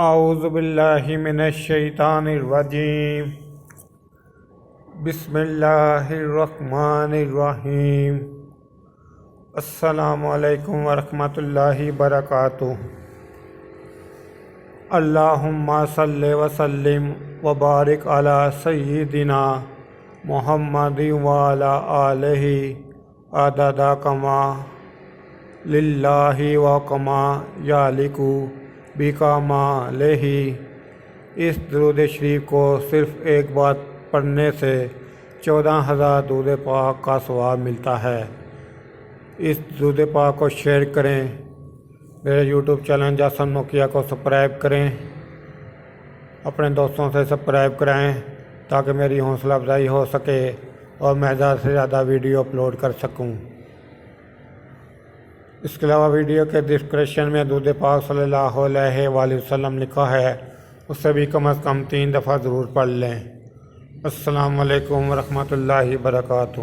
اعوذ باللہ من الشیطان الرجیم بسم اللہ الرحمن الرحیم السلام علیکم ورحمۃ اللہ وبرکاتہ۔ اللہم صلی وسلم وبارک علی سیدنا محمد وعلی آلہ عدد کما للہ و کما یالکو بکمالہ۔ اس درود شریف کو صرف ایک بار پڑھنے سے 14,000 درود پاک کا ثواب ملتا ہے۔ اس درود پاک کو شیئر کریں، میرے یوٹیوب چینل جاسم نوکیا کو سبسکرائب کریں، اپنے دوستوں سے سبسکرائب کرائیں تاکہ میری حوصلہ افزائی ہو سکے اور میں زیادہ سے زیادہ ویڈیو اپلوڈ کر سکوں۔ اس کے علاوہ ویڈیو کے ڈسکرپشن میں درود پاک صلی اللہ علیہ وآلہ وسلم لکھا ہے، اس سے بھی کم از کم 3 دفعہ ضرور پڑھ لیں۔ السلام علیکم ورحمۃ اللہ وبرکاتہ۔